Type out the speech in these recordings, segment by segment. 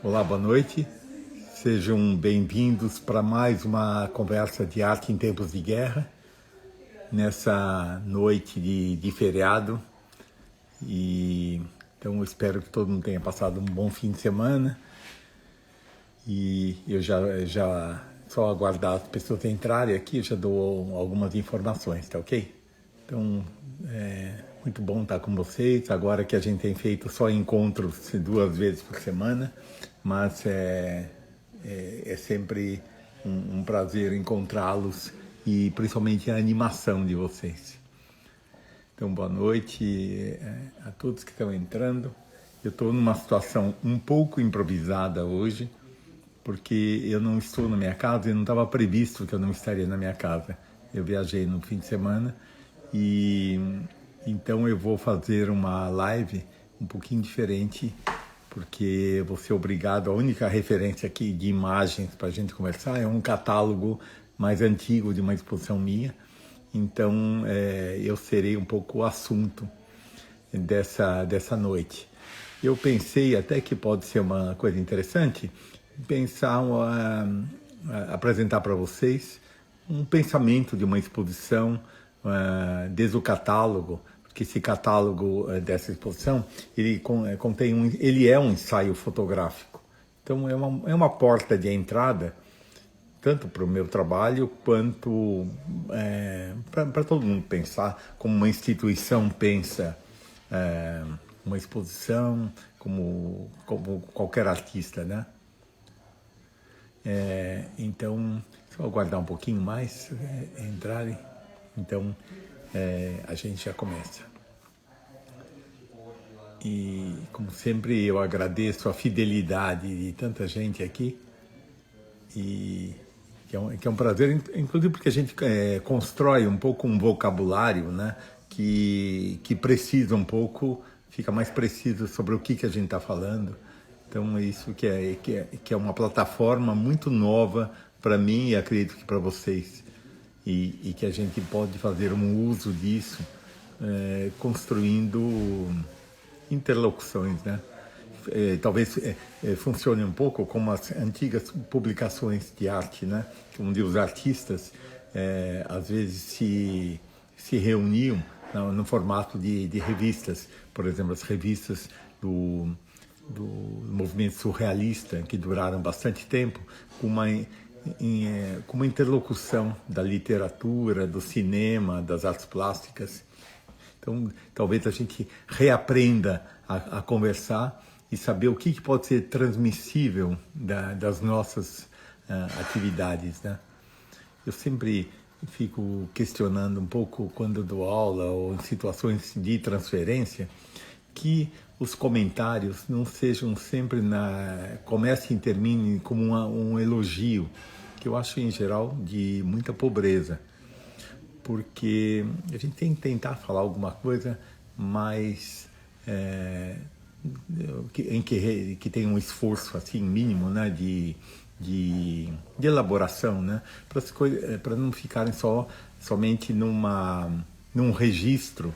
Olá, boa noite. Sejam bem-vindos para mais uma conversa de arte em tempos de guerra, nessa noite de feriado. Então eu espero que todo mundo tenha passado um bom fim de semana. E eu já só aguardar as pessoas entrarem aqui, eu já dou algumas informações, tá ok? Então, muito bom estar com vocês, agora que a gente tem feito só encontros 2 vezes por semana, mas é sempre um prazer encontrá-los e principalmente a animação de vocês. Então, boa noite a todos que estão entrando. Eu estou numa situação um pouco improvisada hoje, porque eu não estou na minha casa e não estava previsto que eu não estaria na minha casa. Eu viajei no fim de semana e então eu vou fazer uma live um pouquinho diferente, porque eu vou ser obrigado, a única referência aqui de imagens para a gente conversar é um catálogo mais antigo de uma exposição minha, então eu serei um pouco o assunto dessa noite. Eu pensei até que pode ser uma coisa interessante, apresentar para vocês um pensamento de uma exposição desde o catálogo, porque esse catálogo dessa exposição ele ele é um ensaio fotográfico, então é uma porta de entrada tanto para o meu trabalho quanto para todo mundo pensar como uma instituição pensa uma exposição, como qualquer artista, né? Então, só aguardar um pouquinho mais, entrarem. Então, a gente já começa. E, como sempre, eu agradeço a fidelidade de tanta gente aqui, e que é um prazer, inclusive porque a gente constrói um pouco um vocabulário, né, que precisa um pouco, fica mais preciso sobre o que a gente está falando. Então, isso que é uma plataforma muito nova para mim e acredito que para vocês. E que a gente pode fazer um uso disso, construindo interlocuções, né? Talvez funcione um pouco como as antigas publicações de arte, né? Onde os artistas, às vezes, se reuniam no formato de revistas. Por exemplo, as revistas do movimento surrealista, que duraram bastante tempo, com uma interlocução da literatura, do cinema, das artes plásticas. Então, talvez a gente reaprenda a conversar e saber o que pode ser transmissível das nossas atividades, né? Eu sempre fico questionando um pouco, quando dou aula ou em situações de transferência, que os comentários não sejam sempre comecem e terminem como um elogio, que eu acho em geral de muita pobreza, porque a gente tem que tentar falar alguma coisa mais que tem um esforço assim mínimo, né, de elaboração, né, para não ficarem somente num registro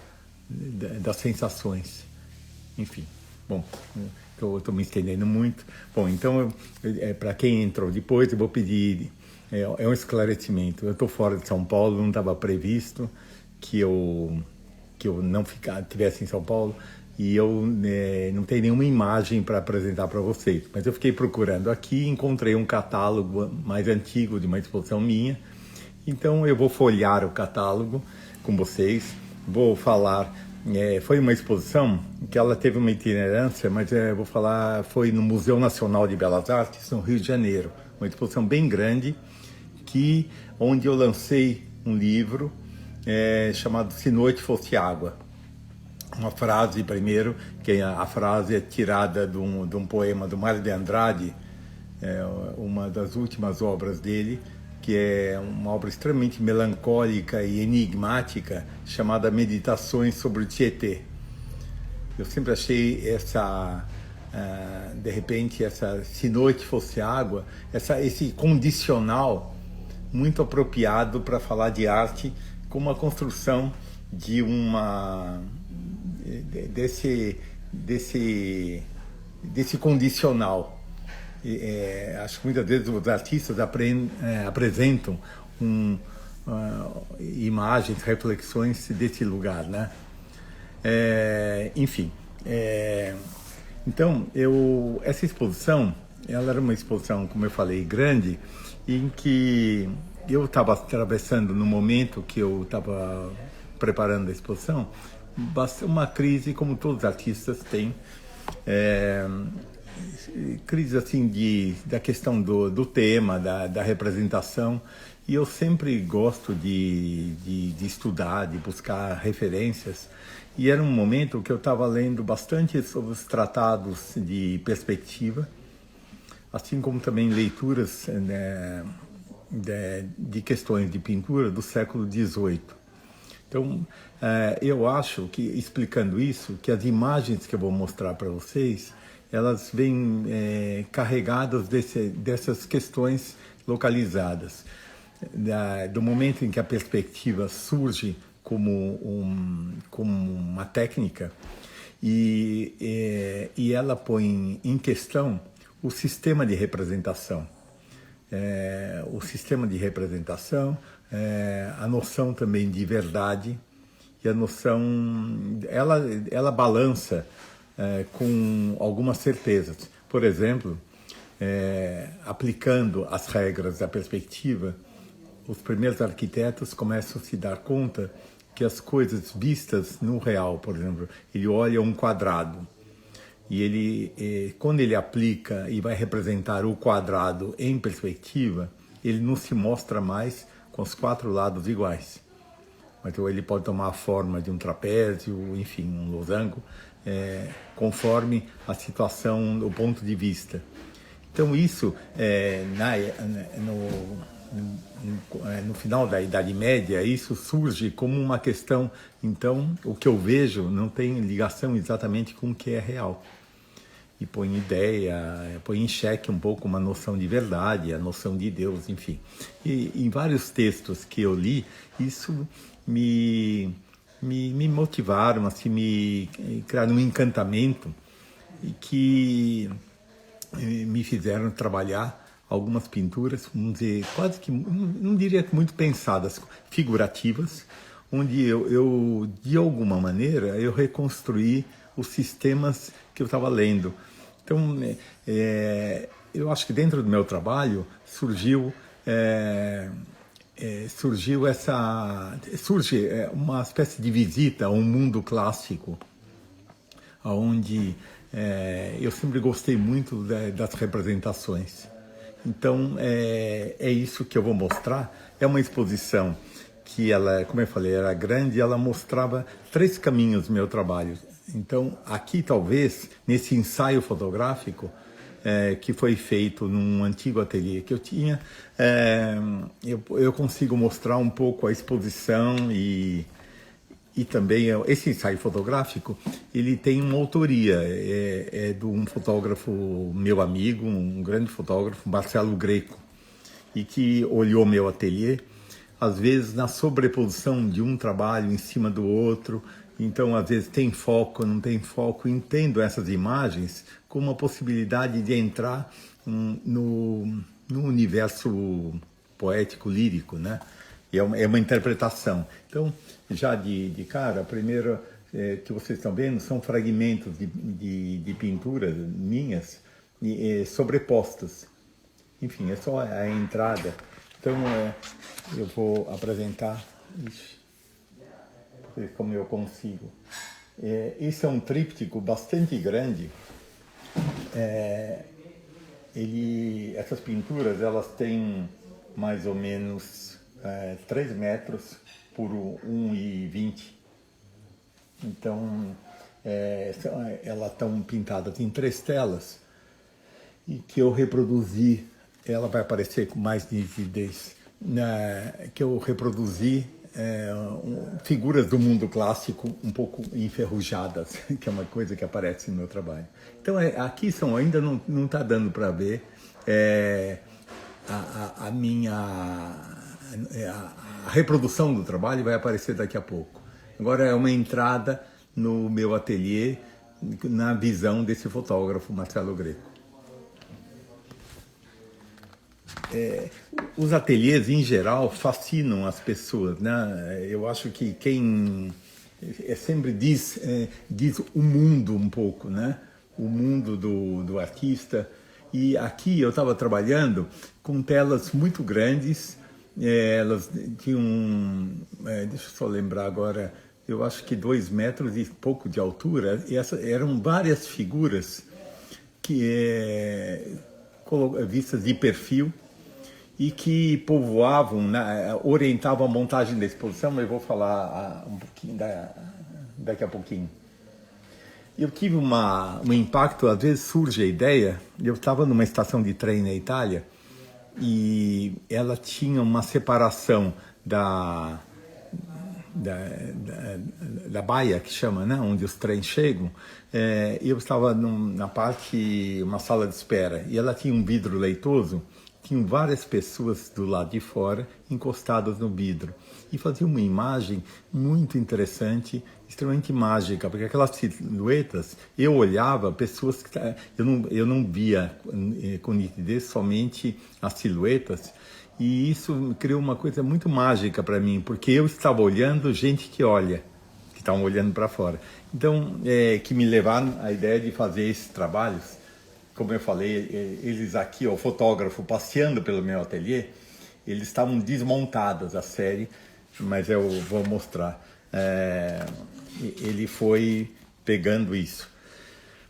das sensações. Enfim, bom, estou me estendendo muito. Bom, então, para quem entrou depois, eu vou pedir um esclarecimento. Eu estou fora de São Paulo, não estava previsto que eu não estivesse em São Paulo, e eu não tenho nenhuma imagem para apresentar para vocês. Mas eu fiquei procurando aqui, encontrei um catálogo mais antigo de uma exposição minha, então eu vou folhear o catálogo com vocês, vou falar. Foi uma exposição que ela teve uma itinerância, mas vou falar, foi no Museu Nacional de Belas Artes, no Rio de Janeiro. Uma exposição bem grande, onde eu lancei um livro chamado Se Noite Fosse Água. Uma frase, primeiro, que a frase é tirada de um poema do Mário de Andrade, uma das últimas obras dele, que é uma obra extremamente melancólica e enigmática, chamada Meditações sobre o Tietê. Eu sempre achei de repente, Se Noite Fosse Água, esse condicional muito apropriado para falar de arte, como a construção de desse condicional. acho que muitas vezes os artistas apresentam imagens, reflexões desse lugar, né? Enfim, então essa exposição, ela era uma exposição, como eu falei, grande, em que eu estava atravessando no momento que eu estava preparando a exposição, uma crise como todos os artistas têm, crise assim da questão do tema, da representação, e eu sempre gosto de estudar, de buscar referências, e era um momento que eu estava lendo bastante sobre os tratados de perspectiva, assim como também leituras, né, de questões de pintura do século XVIII. Então, eu acho que, explicando isso, que as imagens que eu vou mostrar para vocês, elas vêm carregadas dessas questões localizadas. Do momento em que a perspectiva surge como uma técnica e ela põe em questão o sistema de representação. O sistema de representação, a noção também de verdade e a noção, ela balança com algumas certezas. Por exemplo, aplicando as regras da perspectiva, os primeiros arquitetos começam a se dar conta que as coisas vistas no real, por exemplo, ele olha um quadrado, e ele, quando ele aplica e vai representar o quadrado em perspectiva, ele não se mostra mais com os 4 lados iguais. Então ele pode tomar a forma de um trapézio, enfim, um losango, conforme a situação, o ponto de vista. Então isso, no final da Idade Média, isso surge como uma questão. Então, o que eu vejo não tem ligação exatamente com o que é real. E põe põe em xeque um pouco uma noção de verdade, a noção de Deus, enfim. E em vários textos que eu li, isso me motivaram, assim, me criaram um encantamento e que me fizeram trabalhar algumas pinturas, vamos dizer, quase que, não diria que muito pensadas, figurativas, onde eu de alguma maneira, eu reconstruí os sistemas que eu estava lendo. Então, eu acho que dentro do meu trabalho surge uma espécie de visita a um mundo clássico, onde eu sempre gostei muito das representações. Então, é isso que eu vou mostrar. É uma exposição que ela, como eu falei, era grande, e ela mostrava 3 caminhos do meu trabalho. Então, aqui talvez, nesse ensaio fotográfico, que foi feito num antigo ateliê que eu tinha, eu consigo mostrar um pouco a exposição e também esse ensaio fotográfico, ele tem uma autoria, de um fotógrafo meu amigo, um grande fotógrafo, Marcelo Greco, e que olhou meu ateliê, às vezes na sobreposição de um trabalho em cima do outro. Então, às vezes tem foco, não tem foco. Entendo essas imagens como uma possibilidade de entrar no universo poético, lírico, né? E é uma interpretação. Então, já de cara, a primeira que vocês estão vendo são fragmentos de pinturas minhas sobrepostas. Enfim, é só a entrada. Então, eu vou apresentar isso, como eu consigo. Esse é um tríptico bastante grande. Essas pinturas, elas têm mais ou menos 3 metros por 1,20. Então, elas estão pintadas em 3 telas e que eu reproduzi. Ela vai aparecer com mais nitidez, que eu reproduzi figuras do mundo clássico um pouco enferrujadas, que é uma coisa que aparece no meu trabalho. Então, aqui ainda não está dando para ver a reprodução do trabalho, vai aparecer daqui a pouco. Agora é uma entrada no meu ateliê, na visão desse fotógrafo, Marcelo Greco. os ateliês, em geral, fascinam as pessoas, né? Eu acho que quem sempre diz o mundo um pouco, né? O mundo do artista. E aqui eu estava trabalhando com telas muito grandes, elas tinham, deixa eu só lembrar agora, eu acho que 2 metros e pouco de altura, e eram várias figuras que vistas de perfil e que povoavam, orientavam a montagem da exposição, mas eu vou falar um pouquinho daqui a pouquinho. Eu tive um impacto, às vezes surge a ideia, eu estava numa estação de trem na Itália e ela tinha uma separação da baia, que chama, né, onde os trens chegam. Eu estava na parte, uma sala de espera, e ela tinha um vidro leitoso, tinham várias pessoas do lado de fora encostadas no vidro e fazia uma imagem muito interessante, extremamente mágica, porque aquelas silhuetas, eu olhava pessoas que eu não via com nitidez somente as silhuetas, e isso criou uma coisa muito mágica para mim, porque eu estava olhando gente que olha, que estavam olhando para fora. Então, que me levaram à ideia de fazer esses trabalhos. Como eu falei, eles aqui, o fotógrafo passeando pelo meu ateliê, eles estavam desmontados a série, mas eu vou mostrar. Ele foi pegando isso.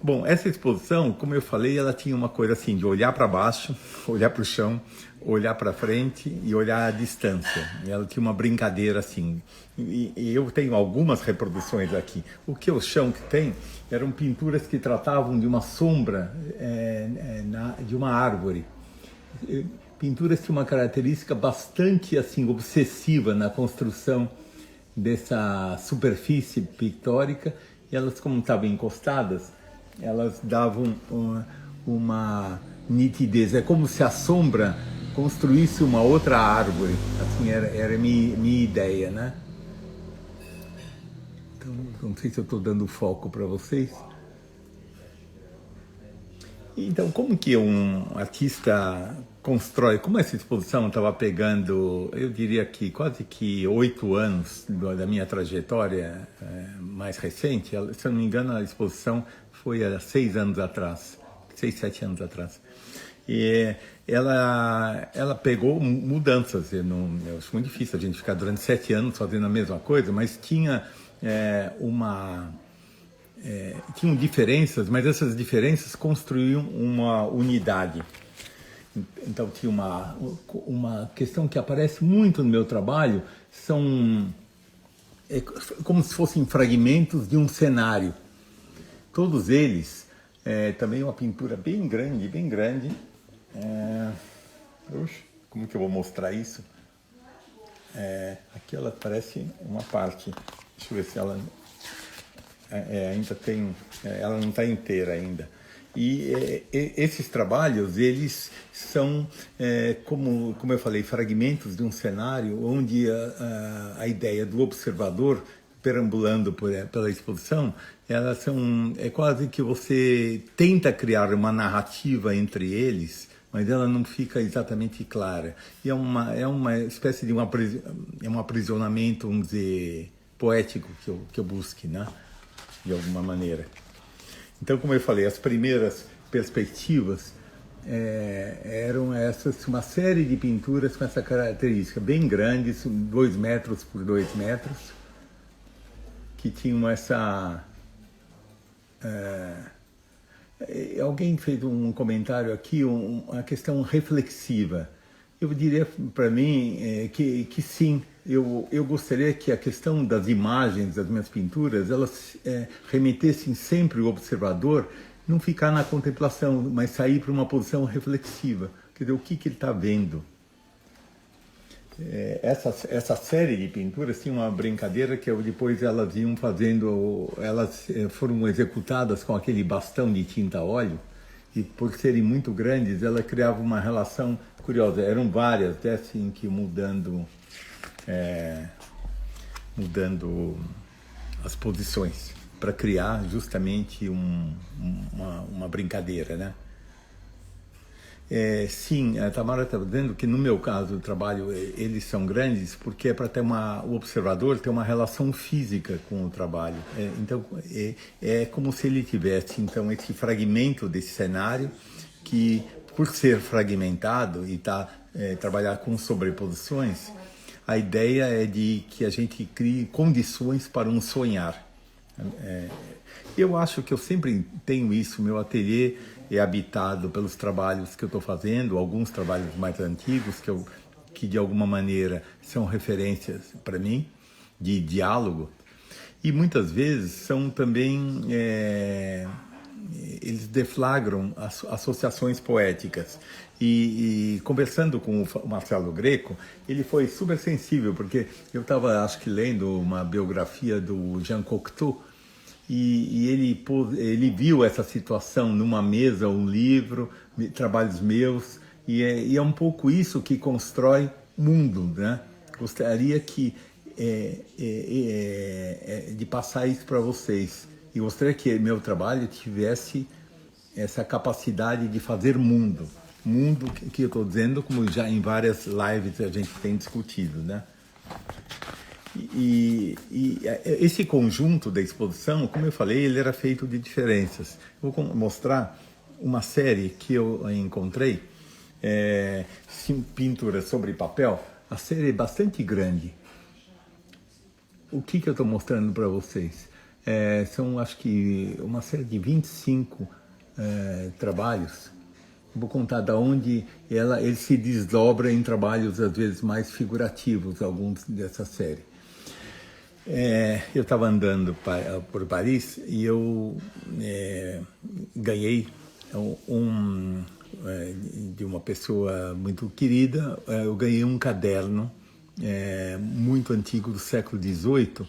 Bom, essa exposição, como eu falei, ela tinha uma coisa assim, de olhar para baixo, olhar para o chão, olhar para frente e olhar à distância. Ela tinha uma brincadeira assim. E eu tenho algumas reproduções aqui. O que o chão que tem eram pinturas que tratavam de uma sombra de uma árvore. Pinturas tinham uma característica bastante assim obsessiva na construção dessa superfície pictórica, e elas, como estavam encostadas, elas davam uma nitidez. É como se a sombra construísse uma outra árvore. Assim era a minha ideia, né? Então, não sei se eu estou dando foco para vocês. Então, como que um artista constrói? Como essa exposição estava pegando, eu diria que quase que 8 anos da minha trajetória mais recente. Se eu não me engano, a exposição foi há 6 anos atrás, 6, 7 anos atrás. E ela pegou mudanças. Eu acho muito difícil a gente ficar durante 7 anos fazendo a mesma coisa, mas tinha tinham diferenças, mas essas diferenças construíam uma unidade. Então tinha uma questão que aparece muito no meu trabalho, são como se fossem fragmentos de um cenário. Todos eles, também uma pintura bem grande, bem grande. Como que eu vou mostrar isso? Aqui ela parece uma parte, deixa eu ver se ela... ainda tem, ela não está inteira ainda. E esses trabalhos, eles são, como eu falei, fragmentos de um cenário onde a ideia do observador perambulando pela exposição, elas são, quase que você tenta criar uma narrativa entre eles, mas ela não fica exatamente clara. E é uma espécie de um aprisionamento, vamos dizer, poético que eu busque, né? De alguma maneira. Então, como eu falei, as primeiras perspectivas eram essas, uma série de pinturas com essa característica, bem grandes, 2 metros por 2 metros, que tinham essa... alguém fez um comentário aqui, uma questão reflexiva. Eu diria para mim que sim, eu gostaria que a questão das imagens das minhas pinturas, elas remetessem sempre o observador, não ficar na contemplação, mas sair para uma posição reflexiva. Quer dizer, o que ele está vendo? Essa série de pinturas tinha uma brincadeira que depois elas iam fazendo, elas foram executadas com aquele bastão de tinta a óleo, e por serem muito grandes, ela criava uma relação curiosa. Eram várias, assim, que mudando as posições, para criar justamente uma brincadeira, né? Sim, a Tamara está dizendo que no meu caso o trabalho, eles são grandes porque é para ter o observador ter uma relação física com o trabalho. Então, é como se ele tivesse então esse fragmento desse cenário que, por ser fragmentado e trabalhar com sobreposições, a ideia é de que a gente crie condições para um sonhar. Eu acho que eu sempre tenho isso. Meu ateliê é habitado pelos trabalhos que eu estou fazendo, alguns trabalhos mais antigos que de alguma maneira são referências para mim de diálogo, e muitas vezes são também eles deflagram associações poéticas. E conversando com o Marcelo Greco, ele foi super sensível, porque eu estava, acho que, lendo uma biografia do Jean Cocteau, e ele viu essa situação numa mesa, um livro, trabalhos meus, e é um pouco isso que constrói mundo, né? Gostaria de passar isso para vocês, e gostaria que meu trabalho tivesse essa capacidade de fazer mundo que eu estou dizendo, como já em várias lives a gente tem discutido, né? E esse conjunto da exposição, como eu falei, ele era feito de diferenças. Eu vou mostrar uma série que eu encontrei, pinturas sobre papel. A série é bastante grande. O que eu estou mostrando para vocês? São, acho que, uma série de 25 trabalhos. Vou contar da onde ele se desdobra em trabalhos, às vezes, mais figurativos, alguns dessa série. Eu estava andando por Paris e eu ganhei de uma pessoa muito querida, eu ganhei um caderno muito antigo do século XVIII,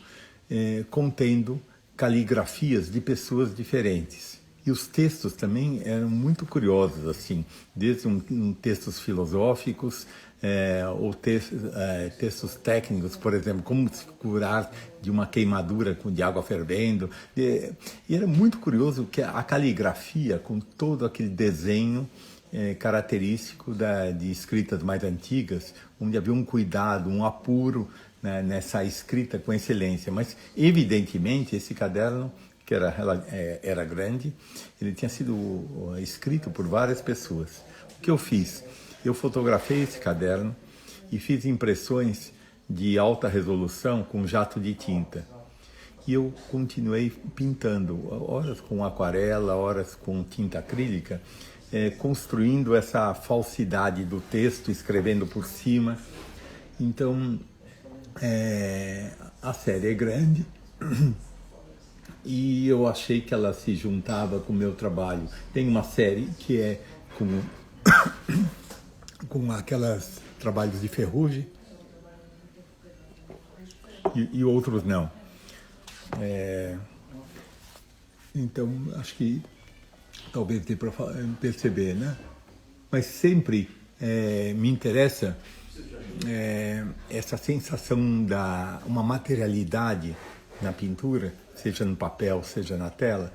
contendo caligrafias de pessoas diferentes. E os textos também eram muito curiosos, assim, desde textos filosóficos, ou textos técnicos, por exemplo, como se curar de uma queimadura de água fervendo. E era muito curioso que a caligrafia, com todo aquele desenho característico de escritas mais antigas, onde havia um cuidado, um apuro, né, nessa escrita com excelência. Mas, evidentemente, esse caderno, que era grande, ele tinha sido escrito por várias pessoas. O que eu fiz? Eu fotografei esse caderno e fiz impressões de alta resolução com jato de tinta. E eu continuei pintando, horas com aquarela, horas com tinta acrílica, construindo essa falsidade do texto, escrevendo por cima. Então, a série é grande e eu achei que ela se juntava com o meu trabalho. Tem uma série que é com aquelas trabalhos de ferrugem e outros não. Então, acho que talvez dê para perceber, né? Mas sempre me interessa essa sensação uma materialidade na pintura, seja no papel, seja na tela,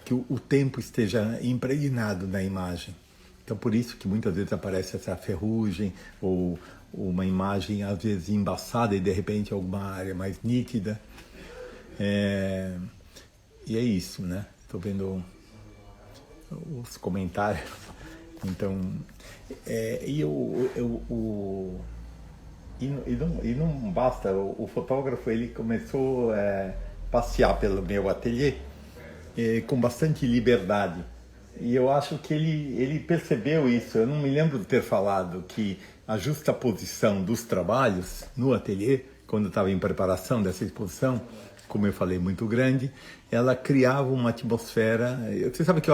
que o tempo esteja impregnado na imagem. Então, por isso que muitas vezes aparece essa ferrugem, ou uma imagem, às vezes, embaçada e, de repente, alguma área mais nítida. E é isso, né? Estou vendo os comentários. Então, e não basta, o fotógrafo ele começou a passear pelo meu ateliê com bastante liberdade. E eu acho que ele percebeu isso. Eu não me lembro de ter falado que a justaposição dos trabalhos no ateliê, quando eu estava em preparação dessa exposição, como eu falei, muito grande, ela criava uma atmosfera. Você sabe que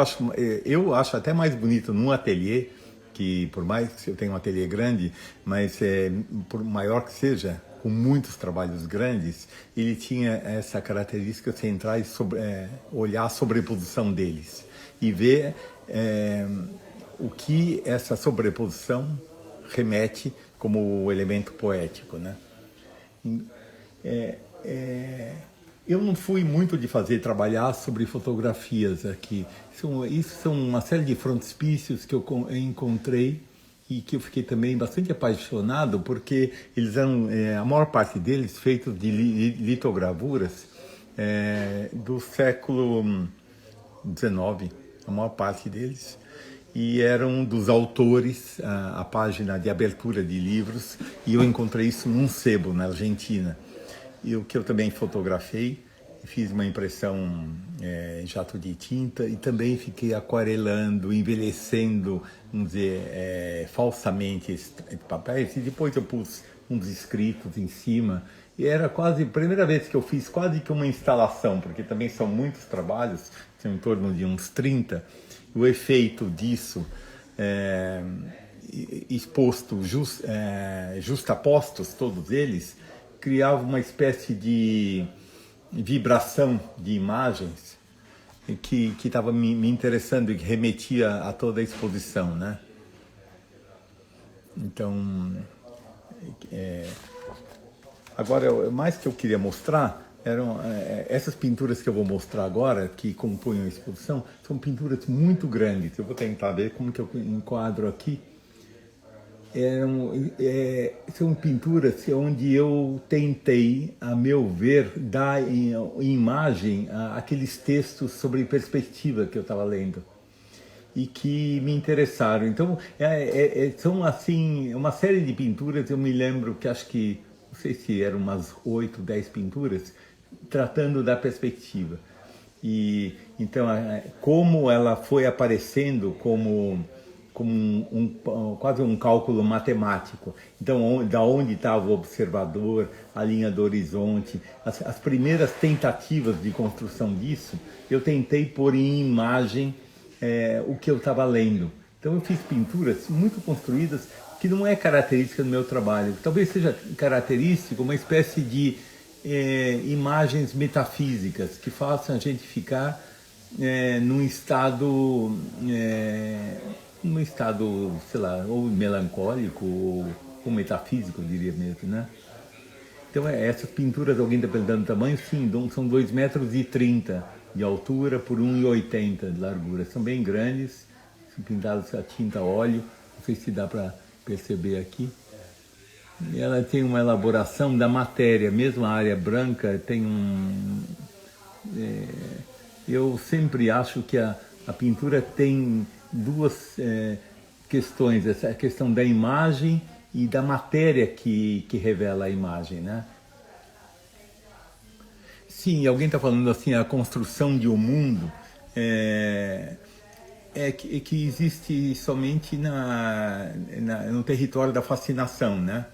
eu acho até mais bonito num ateliê, que por mais que eu tenha um ateliê grande, mas por maior que seja, com muitos trabalhos grandes, ele tinha essa característica central sobre olhar a sobreposição deles e ver o que essa sobreposição remete como elemento poético, né? Eu não fui muito de trabalhar sobre fotografias aqui. Isso são uma série de frontispícios que eu encontrei e que eu fiquei também bastante apaixonado, porque eles eram, a maior parte deles, feitos de litogravuras do século XIX, a maior parte deles. E eram dos autores, a página de abertura de livros, e eu encontrei isso num sebo na Argentina. E o que eu também fotografei, fiz uma impressão em jato de tinta e também fiquei aquarelando, envelhecendo, vamos dizer, falsamente esses papéis, e depois eu pus uns escritos em cima. E era quase a primeira vez que eu fiz quase que uma instalação, porque também são muitos trabalhos, são em torno de uns 30. O efeito disso, exposto, justapostos todos eles, criava uma espécie de vibração de imagens que estava me interessando e que remetia a toda a exposição, né? Então, agora, o mais que eu queria mostrar eram essas pinturas que eu vou mostrar agora, que compõem a exposição, são pinturas muito grandes. Eu vou tentar ver como que eu enquadro aqui. São pinturas onde eu tentei, a meu ver, dar em imagem aqueles textos sobre perspectiva que eu estava lendo e que me interessaram. Então, são assim, uma série de pinturas. Eu me lembro que acho que, não sei se eram umas 8, 10 pinturas, tratando da perspectiva. E então, como ela foi aparecendo como quase um cálculo matemático. Então, da onde estava o observador, a linha do horizonte, as primeiras tentativas de construção disso, eu tentei pôr em imagem o que eu estava lendo. Então, eu fiz pinturas muito construídas, que não é característica do meu trabalho. Talvez seja característico uma espécie de imagens metafísicas que façam a gente ficar num estado, sei lá, ou melancólico ou metafísico, eu diria mesmo, né? Então, essas pinturas, alguém está perguntando o tamanho, sim, são 2,30 metros de altura por 1,80 de largura. São bem grandes, são pintadas a tinta a óleo, não sei se dá para perceber aqui. Ela tem uma elaboração da matéria, mesmo a área branca tem eu sempre acho que a pintura tem duas questões, essa questão da imagem e da matéria que revela a imagem, né? Sim, alguém está falando assim, a construção de um mundo que existe somente no território da fascinação, né?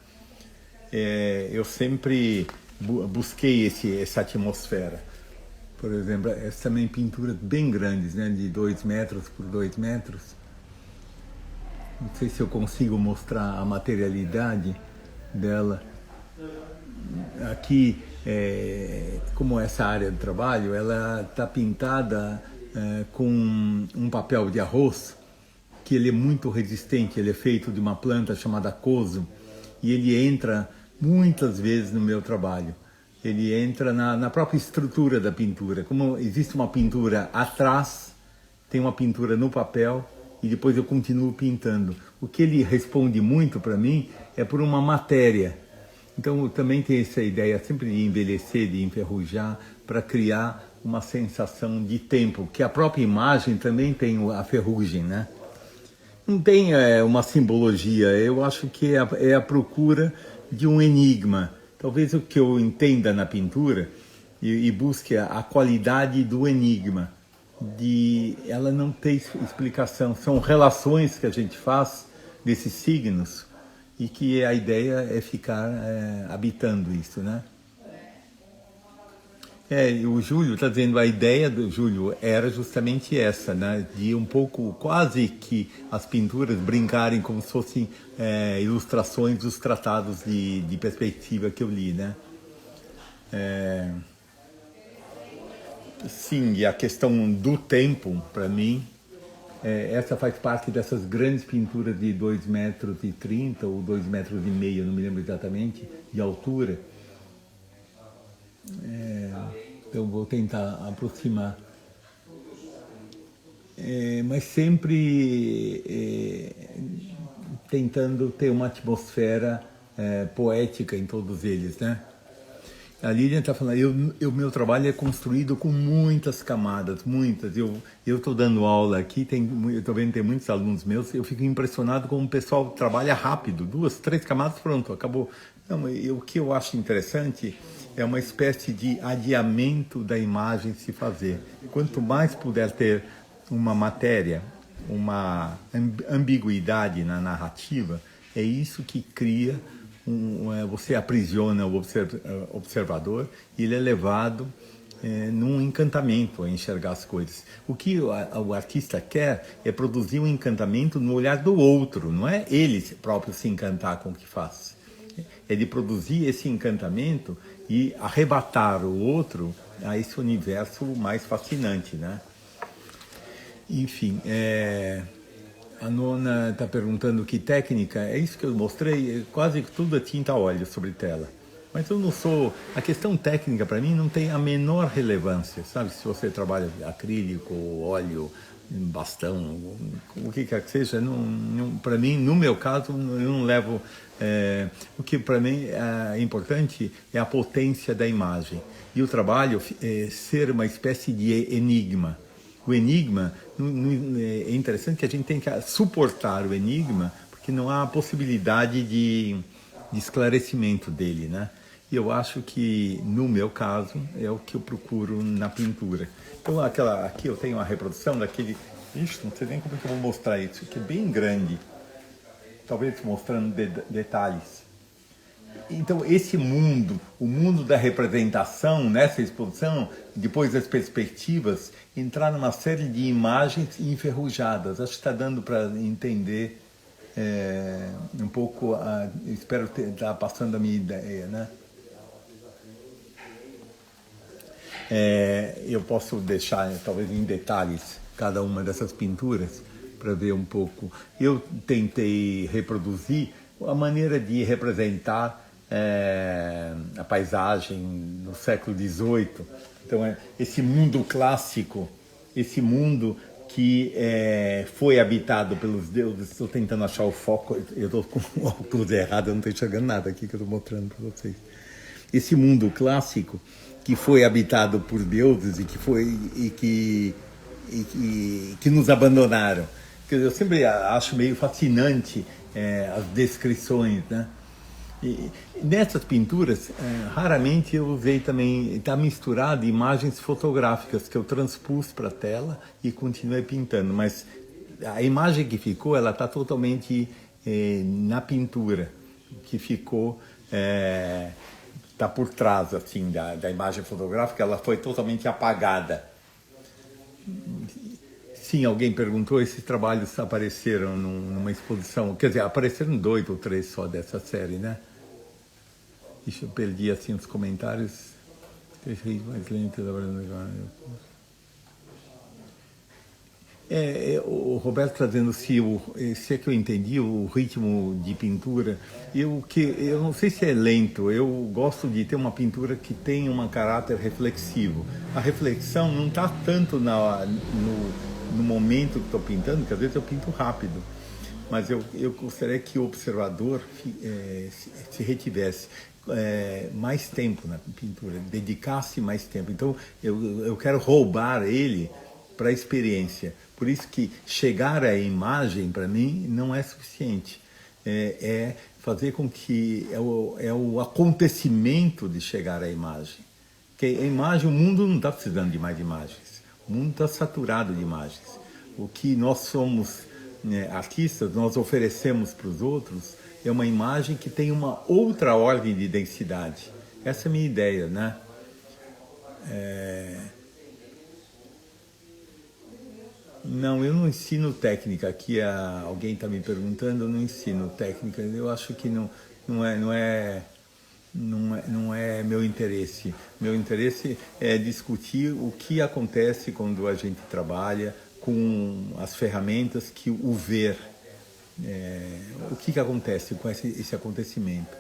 Eu sempre busquei essa atmosfera. Por exemplo, essas também pinturas bem grandes, né? De 2 metros por 2 metros. Não sei se eu consigo mostrar a materialidade dela. Aqui, como essa área de trabalho, ela está pintada com um papel de arroz, que ele é muito resistente, ele é feito de uma planta chamada coso, e ele entra muitas vezes no meu trabalho. Ele entra na própria estrutura da pintura. Como existe uma pintura atrás, tem uma pintura no papel, e depois eu continuo pintando. O que ele responde muito para mim é por uma matéria. Então também tem essa ideia sempre de envelhecer, de enferrujar, para criar uma sensação de tempo, que a própria imagem também tem a ferrugem, né? Não tem uma simbologia, eu acho que é a procura de um enigma. Talvez o que eu entenda na pintura e busque a qualidade do enigma, de ela não ter explicação. São relações que a gente faz desses signos e que a ideia é ficar habitando isso, né? O Júlio está dizendo, a ideia do Júlio era justamente essa, né? De um pouco, quase que as pinturas brincarem como se fossem ilustrações dos tratados de perspectiva que eu li, né? Sim, e a questão do tempo, para mim, essa faz parte dessas grandes pinturas de 2,30 metros ou 2,5 metros, não me lembro exatamente, de altura. Então vou tentar aproximar. Mas sempre tentando ter uma atmosfera poética em todos eles, né? A Lilian está falando, meu trabalho é construído com muitas camadas, muitas. Eu estou dando aula aqui, eu estou vendo que tem muitos alunos meus, eu fico impressionado como o pessoal trabalha rápido, 2, 3 camadas, pronto, acabou. Não, o que eu acho interessante é uma espécie de adiamento da imagem se fazer. Quanto mais puder ter uma matéria, uma ambiguidade na narrativa, é isso que cria você aprisiona o observador e ele é levado num encantamento a enxergar as coisas. O que o artista quer é produzir um encantamento no olhar do outro, não é ele próprio se encantar com o que faz. É de produzir esse encantamento e arrebatar o outro a esse universo mais fascinante, né? Enfim, a Nona está perguntando que técnica, é isso que eu mostrei, quase tudo é tinta a óleo sobre tela. Mas eu não sou... A questão técnica para mim não tem a menor relevância, sabe? Se você trabalha acrílico, óleo, bastão, o que quer que seja, para mim, no meu caso, eu não levo... o que para mim é importante é a potência da imagem. E o trabalho ser uma espécie de enigma. O enigma, é interessante que a gente tem que suportar o enigma, porque não há possibilidade de esclarecimento dele, né? E eu acho que, no meu caso, é o que eu procuro na pintura. Então, aqui eu tenho uma reprodução daquele... Ixi, não sei nem como é que eu vou mostrar isso, que é bem grande. Talvez mostrando detalhes. Então, esse mundo, o mundo da representação nessa exposição, depois das perspectivas, entrar numa série de imagens enferrujadas. Acho que está dando para entender um pouco, espero estar passando a minha ideia, né? Eu posso deixar, talvez em detalhes, cada uma dessas pinturas, para ver um pouco. Eu tentei reproduzir a maneira de representar a paisagem no século XVIII. Então, esse mundo clássico, esse mundo que foi habitado pelos deuses. Estou tentando achar o foco, eu estou com o óculos errado, eu não estou enxergando nada aqui que eu estou mostrando para vocês. Esse mundo clássico que foi habitado por deuses e que nos abandonaram. Eu sempre acho meio fascinante as descrições, né? E nessas pinturas, raramente eu usei também, está misturado imagens fotográficas que eu transpus para a tela e continuei pintando, mas a imagem que ficou, ela está totalmente na pintura, que ficou, está por trás assim, da imagem fotográfica, ela foi totalmente apagada. Sim, alguém perguntou, esses trabalhos apareceram numa exposição, quer dizer, apareceram 2 ou 3 só dessa série, né? Ixi, eu perdi assim os comentários. Mais lento, o Roberto está dizendo se é que eu entendi o ritmo de pintura. Eu não sei se é lento, eu gosto de ter uma pintura que tenha um caráter reflexivo. A reflexão não está tanto no momento que estou pintando, que às vezes eu pinto rápido, mas eu gostaria que o observador se retivesse mais tempo na pintura, dedicasse mais tempo. Então eu quero roubar ele para a experiência. Por isso que chegar à imagem, para mim, não é suficiente. Fazer com que... É o acontecimento de chegar à imagem. Porque a imagem, o mundo não está precisando de mais imagens. O mundo está saturado de imagens. O que nós somos artistas, nós oferecemos para os outros, é uma imagem que tem uma outra ordem de densidade. Essa é a minha ideia, né? Não, eu não ensino técnica. Aqui alguém está me perguntando, eu não ensino técnica. Eu acho que não é meu interesse. Meu interesse é discutir o que acontece quando a gente trabalha com as ferramentas que o ver. O que acontece com esse acontecimento.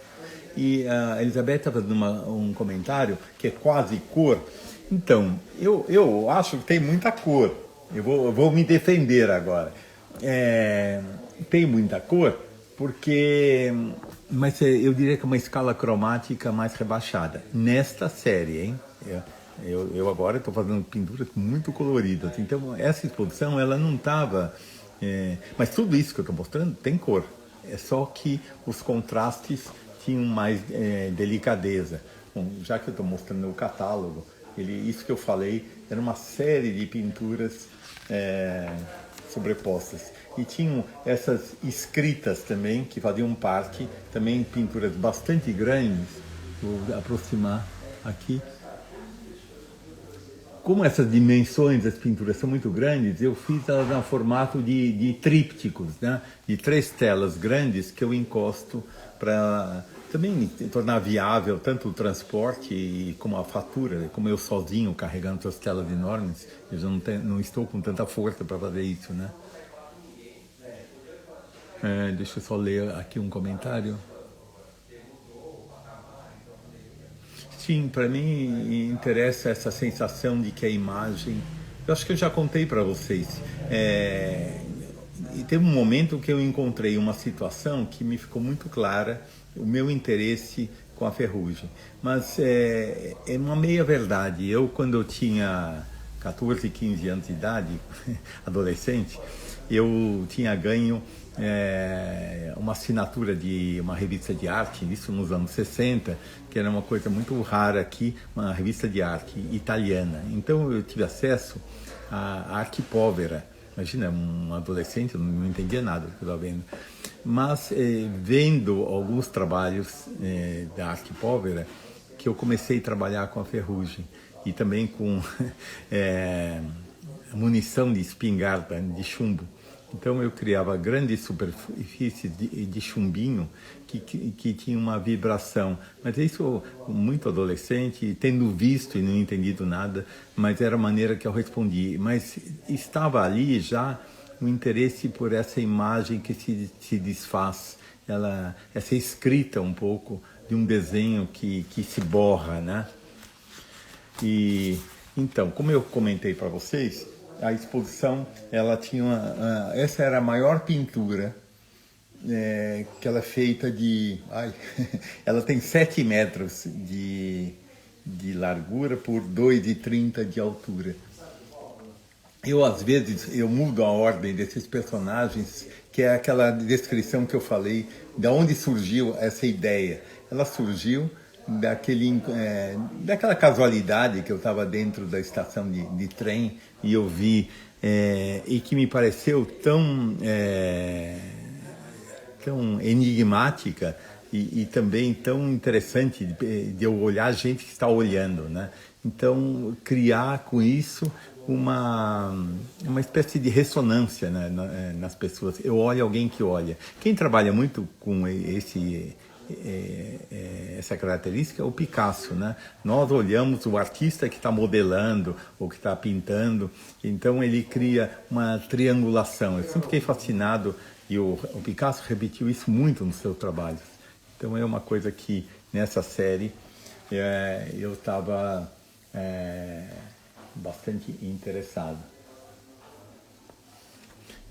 E a Elizabeth está fazendo um comentário que é quase cor. Então, eu acho que tem muita cor. Eu vou me defender agora. É, tem muita cor porque... Mas eu diria que é uma escala cromática mais rebaixada. Nesta série, hein? Eu agora estou fazendo pinturas muito coloridas. Então, essa exposição, ela não estava... mas tudo isso que eu estou mostrando tem cor. É só que os contrastes tinham mais delicadeza. Bom, já que eu estou mostrando o catálogo, isso que eu falei era uma série de pinturas sobrepostas. E tinham essas escritas também, que faziam parte, também pinturas bastante grandes. Vou aproximar aqui. Como essas dimensões das pinturas são muito grandes, eu fiz elas no formato de trípticos, né? De 3 telas grandes que eu encosto para também tornar viável tanto o transporte como a fatura. Como eu sozinho carregando essas telas enormes, eu já não estou com tanta força para fazer isso, né? Deixa eu só ler aqui um comentário. Sim, para mim interessa essa sensação de que a imagem... Eu acho que eu já contei para vocês. E teve um momento que eu encontrei uma situação que me ficou muito clara, o meu interesse com a ferrugem. Mas é uma meia-verdade. Quando eu tinha 14, 15 anos de idade, adolescente, eu tinha ganho uma assinatura de uma revista de arte, isso nos anos 60, que era uma coisa muito rara aqui, uma revista de arte italiana. Então eu tive acesso à arte povera. Imagina, um adolescente, eu não entendia nada do que eu estava vendo. Mas vendo alguns trabalhos da arte povera, que eu comecei a trabalhar com a ferrugem e também com munição de espingarda, de chumbo. Então eu criava grandes superfícies de chumbinho que tinha uma vibração. Mas isso muito adolescente, tendo visto e não entendido nada, mas era a maneira que eu respondi. Mas estava ali já o interesse por essa imagem que se desfaz, essa escrita um pouco de um desenho que se borra, né? E então, como eu comentei para vocês, a exposição, ela tinha essa era a maior pintura que ela é feita ela tem 7 metros de largura por 2,30 de altura. Às vezes, eu mudo a ordem desses personagens, que é aquela descrição que eu falei, de onde surgiu essa ideia. Ela surgiu daquela casualidade que eu estava dentro da estação de trem e eu vi, e que me pareceu tão enigmática e também tão interessante de eu olhar a gente que está olhando, né? Então, criar com isso uma espécie de ressonância, né, nas pessoas. Eu olho alguém que olha. Quem trabalha muito com essa característica é o Picasso, né? Nós olhamos o artista que está modelando ou que está pintando, então ele cria uma triangulação. Eu sempre fiquei fascinado e o Picasso repetiu isso muito nos seus trabalhos. Então é uma coisa que nessa série eu estava bastante interessado.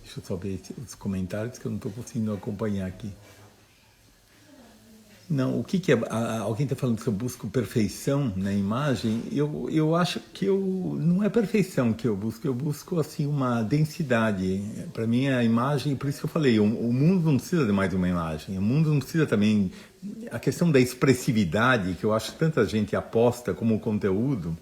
Deixa eu só ver os comentários que eu não estou conseguindo acompanhar aqui. Não, o que é... Alguém está falando que eu busco perfeição na imagem. Eu acho que não é perfeição que eu busco assim uma densidade. Para mim a imagem, por isso que eu falei, o mundo não precisa de mais uma imagem, o mundo não precisa também... A questão da expressividade, que eu acho que tanta gente aposta como conteúdo,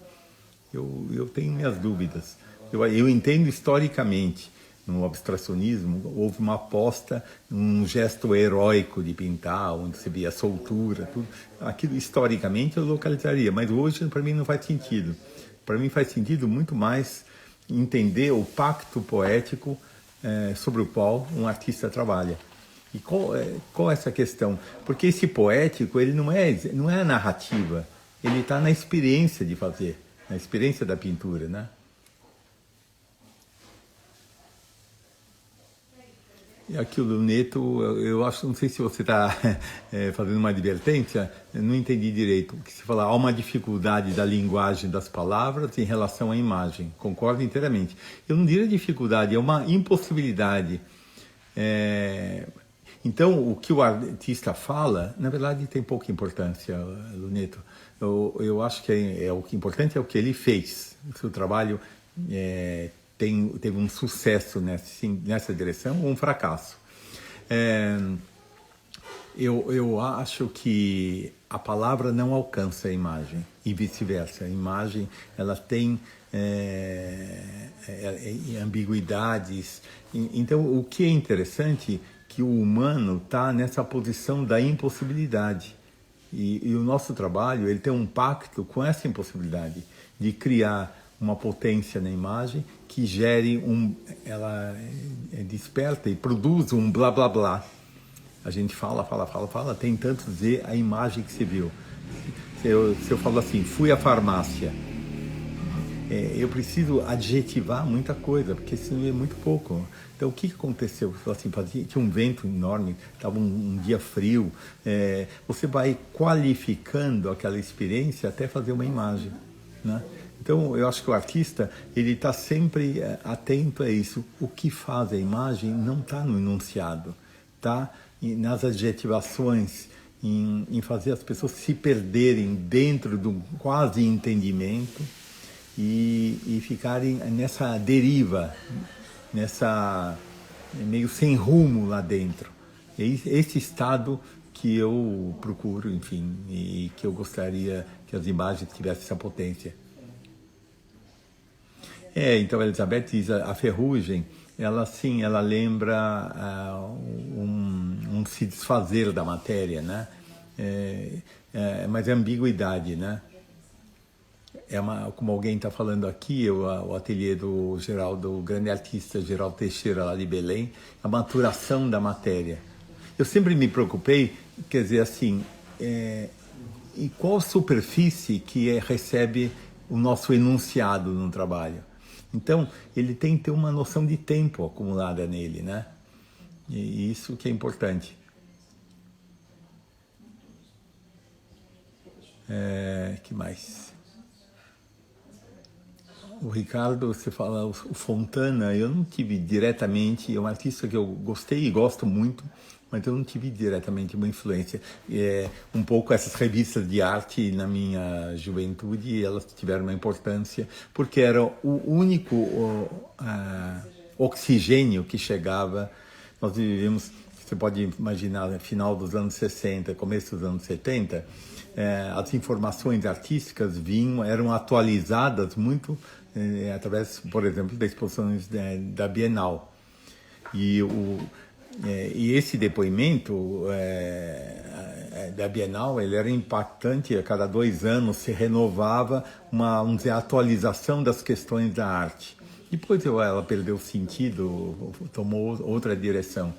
eu tenho minhas dúvidas. Eu entendo historicamente, no abstracionismo, houve uma aposta, um gesto heróico de pintar, onde você via a soltura, tudo. Aquilo, historicamente, eu localizaria, mas hoje, para mim, não faz sentido. Para mim, faz sentido muito mais entender o pacto poético sobre o qual um artista trabalha. E qual é essa questão? Porque esse poético, ele não é a narrativa, ele está na experiência de fazer, na experiência da pintura, né? E aqui o Luneto, eu acho, não sei se você está fazendo uma advertência, eu não entendi direito. Porque se fala, há uma dificuldade da linguagem das palavras em relação à imagem. Concordo inteiramente. Eu não diria dificuldade, é uma impossibilidade. Então, o que o artista fala, na verdade, tem pouca importância, Luneto. Eu acho que o que é importante é o que ele fez. O seu trabalho teve um sucesso nessa direção ou um fracasso. Eu acho que a palavra não alcança a imagem e vice-versa. A imagem ela tem ambiguidades. Então, o que é interessante que o humano está nessa posição da impossibilidade. E o nosso trabalho ele tem um pacto com essa impossibilidade de criar uma potência na imagem que gere ela desperta e produz um blá blá blá. A gente fala, tentando dizer a imagem que você viu. Se eu falo assim, fui à farmácia, eu preciso adjetivar muita coisa, porque senão é muito pouco. Então, o que aconteceu? Assim, tinha um vento enorme, estava um dia frio. Você vai qualificando aquela experiência até fazer uma imagem, né? Então, eu acho que o artista ele está sempre atento a isso. O que faz a imagem não está no enunciado, está nas adjetivações, em fazer as pessoas se perderem dentro do quase entendimento e ficarem nessa deriva, nessa meio sem rumo lá dentro. Esse estado que eu procuro, enfim, e que eu gostaria que as imagens tivessem essa potência. Então a Elizabeth diz, a ferrugem, ela sim, ela lembra um se desfazer da matéria, né? Mas é ambiguidade, né? Como alguém está falando aqui, o ateliê do grande artista Geraldo Teixeira, lá de Belém, a maturação da matéria. Eu sempre me preocupei, quer dizer assim, em qual superfície que recebe o nosso enunciado no trabalho. Então, ele tem que ter uma noção de tempo acumulada nele, né? E isso que é importante. Que mais? O Ricardo, você fala, o Fontana, eu não tive diretamente, é um artista que eu gostei e gosto muito, mas eu não tive diretamente uma influência. Um pouco essas revistas de arte na minha juventude, elas tiveram uma importância, porque era o único oxigênio que chegava. Nós vivemos, você pode imaginar, final dos anos 60, começo dos anos 70, as informações artísticas eram atualizadas muito através, por exemplo, das exposições da Bienal. E esse depoimento da Bienal, ele era impactante, a cada 2 anos se renovava vamos dizer, a atualização das questões da arte. Depois ela perdeu o sentido, tomou outra direção.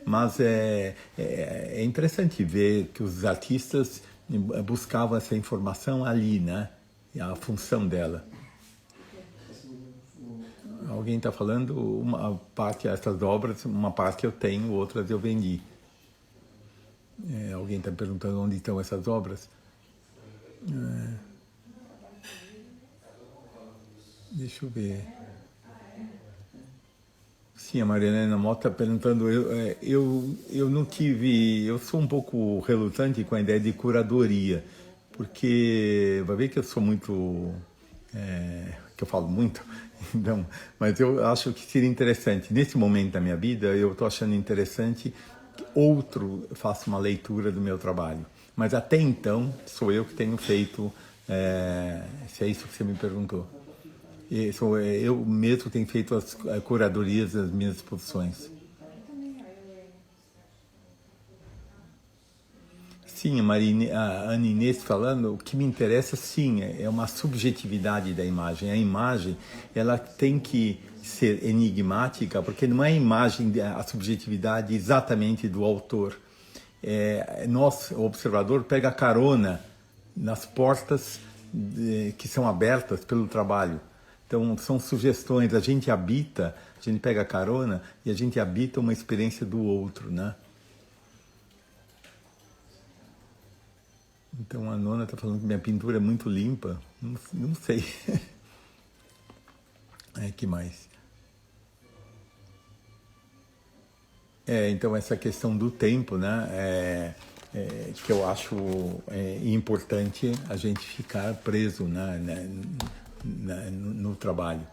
Mas é interessante ver que os artistas buscavam essa informação ali, né? A função dela. Alguém está falando, uma parte dessas obras, uma parte eu tenho, outras eu vendi. Alguém está perguntando onde estão essas obras. Deixa eu ver. Sim, a Mariana Mota está perguntando, eu não tive, eu sou um pouco relutante com a ideia de curadoria, porque vai ver que eu sou muito, que eu falo muito, então, mas eu acho que seria interessante, nesse momento da minha vida, eu estou achando interessante que outro faça uma leitura do meu trabalho, mas até então sou eu que tenho feito, se é isso que você me perguntou. Eu mesmo tenho feito as curadorias das minhas exposições. Sim, a Ana Inês falando, o que me interessa, sim, é uma subjetividade da imagem. A imagem, ela tem que ser enigmática, porque não é a imagem, a subjetividade exatamente do autor. Nós, o observador, pega carona nas portas que são abertas pelo trabalho. Então, são sugestões, a gente A gente pega carona e a gente habita uma experiência do outro, né? Então a Nona está falando que minha pintura é muito limpa. Não sei. Que mais? Então essa questão do tempo, né? Que eu acho importante a gente ficar preso, né, no trabalho.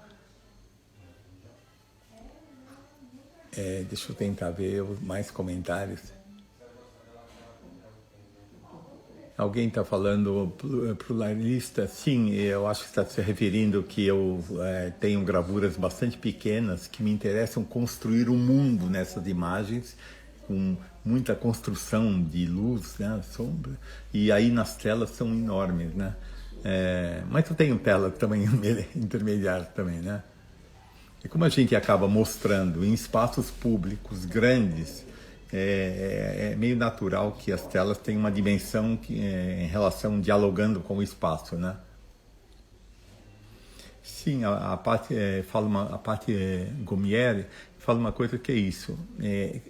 Deixa eu tentar ver mais comentários. Alguém está falando pluralista? Sim, eu acho que está se referindo que eu tenho gravuras bastante pequenas que me interessam construir um mundo nessas imagens, com muita construção de luz, né, sombra, e aí nas telas são enormes, né? Mas eu tenho tela também intermediária também, né? E como a gente acaba mostrando em espaços públicos grandes, é meio natural que as telas tenham uma dimensão em relação, dialogando com o espaço, né? Sim, a Paty Gomieri fala uma coisa que é isso.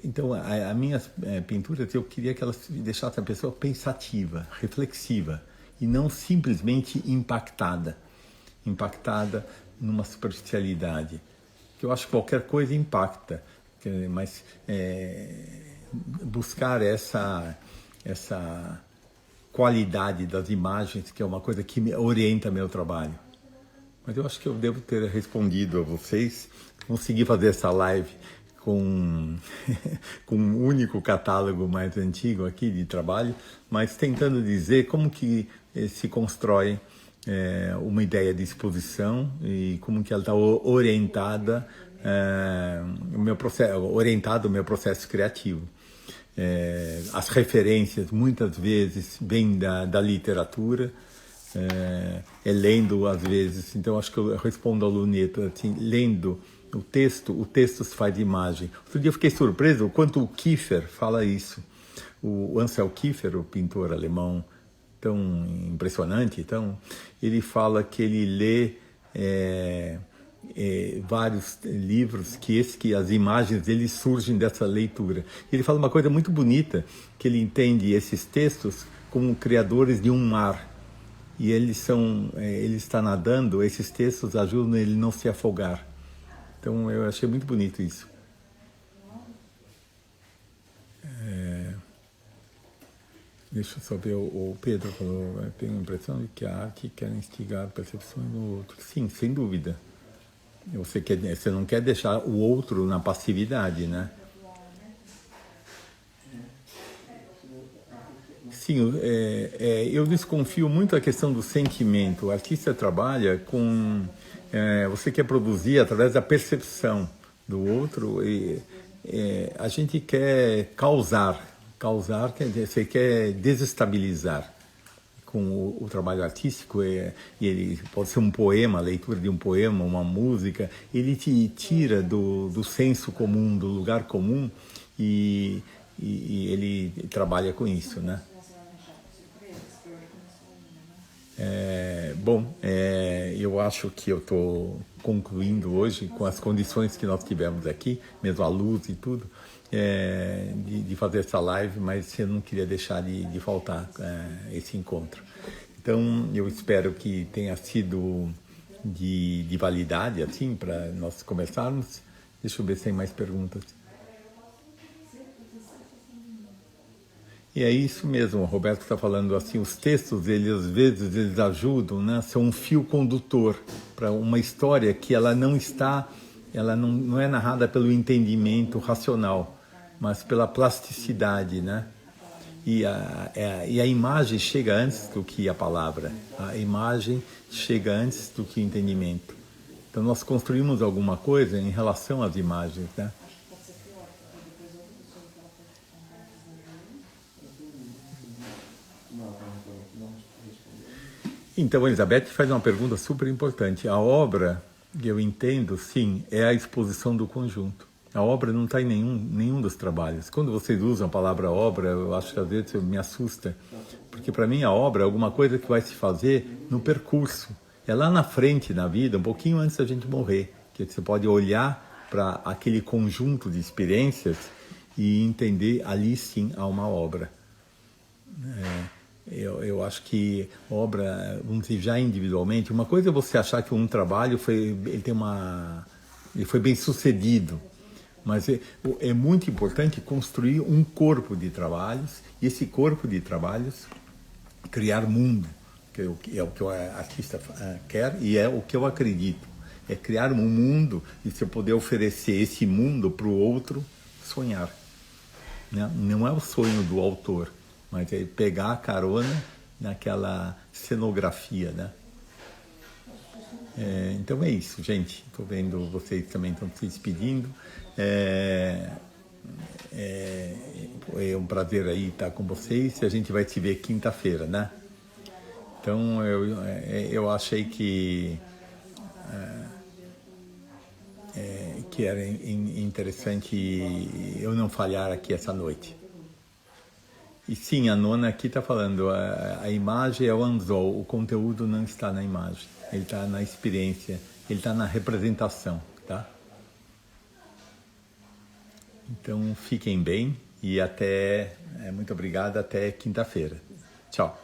Então, as minhas pinturas, eu queria que elas deixassem a pessoa pensativa, reflexiva, e não simplesmente impactada numa superficialidade. Que eu acho que qualquer coisa impacta, mas buscar essa qualidade das imagens, que é uma coisa que me orienta meu trabalho. Mas eu acho que eu devo ter respondido a vocês. Consegui fazer essa live com um único catálogo mais antigo aqui de trabalho, mas tentando dizer como que se constrói uma ideia de exposição e como que ela está orientada orientado o meu processo criativo. As referências muitas vezes vêm da literatura, lendo às vezes. Então acho que eu respondo ao Luneto assim, lendo o texto se faz imagem. Outro dia eu fiquei surpreso o quanto o Kiefer fala isso. O Ansel Kiefer, o pintor alemão tão impressionante, então, ele fala que ele lê vários livros que as imagens dele surgem dessa leitura. Ele fala uma coisa muito bonita, que ele entende esses textos como criadores de um mar. E ele está nadando, esses textos ajudam ele a não se afogar. Então eu achei muito bonito isso. Deixa eu só ver, o Pedro falou, eu tenho a impressão de que a arte quer instigar percepções no outro. Sim, sem dúvida. Você não quer deixar o outro na passividade, né? Sim, eu desconfio muito da questão do sentimento. O artista trabalha com... você quer produzir através da percepção do outro e a gente quer causar, quer dizer, você quer desestabilizar com o trabalho artístico, e ele pode ser um poema, a leitura de um poema, uma música, ele te tira do senso comum, do lugar comum, e ele trabalha com isso, né? Eu acho que eu estou concluindo hoje com as condições que nós tivemos aqui, mesmo a luz e tudo, de fazer essa live, mas eu não queria deixar de faltar esse encontro. Então, eu espero que tenha sido de validade, assim, para nós começarmos. Deixa eu ver se tem mais perguntas. E é isso mesmo, o Roberto está falando assim, os textos, às vezes ajudam, né, são um fio condutor para uma história que ela não é narrada pelo entendimento racional, mas pela plasticidade, né? E a imagem chega antes do que a palavra, a imagem chega antes do que o entendimento. Então nós construímos alguma coisa em relação às imagens, né? Então, Elizabeth faz uma pergunta super importante. A obra, eu entendo, sim, é a exposição do conjunto. A obra não está em nenhum dos trabalhos. Quando vocês usam a palavra obra, eu acho que às vezes me assusta. Porque para mim a obra é alguma coisa que vai se fazer no percurso. É lá na frente na vida, um pouquinho antes da gente morrer, que você pode olhar para aquele conjunto de experiências e entender ali sim há uma obra. Eu acho que obra, vamos dizer, já individualmente, uma coisa é você achar que um trabalho ele foi bem sucedido, mas é muito importante construir um corpo de trabalhos e esse corpo de trabalhos criar mundo, que é o que o artista quer e é o que eu acredito. É criar um mundo e você poder oferecer esse mundo para o outro sonhar. Né? Não é o sonho do autor, mas é pegar a carona naquela cenografia, né? Então é isso, gente. Estou vendo vocês também estão se despedindo. Foi um prazer aí estar com vocês. A gente vai se ver quinta-feira, né? Então eu achei que era interessante eu não falhar aqui essa noite. E sim, a Nona aqui está falando, a imagem é o anzol, o conteúdo não está na imagem, ele está na experiência, ele está na representação, tá? Então fiquem bem e muito obrigado, até quinta-feira. Tchau.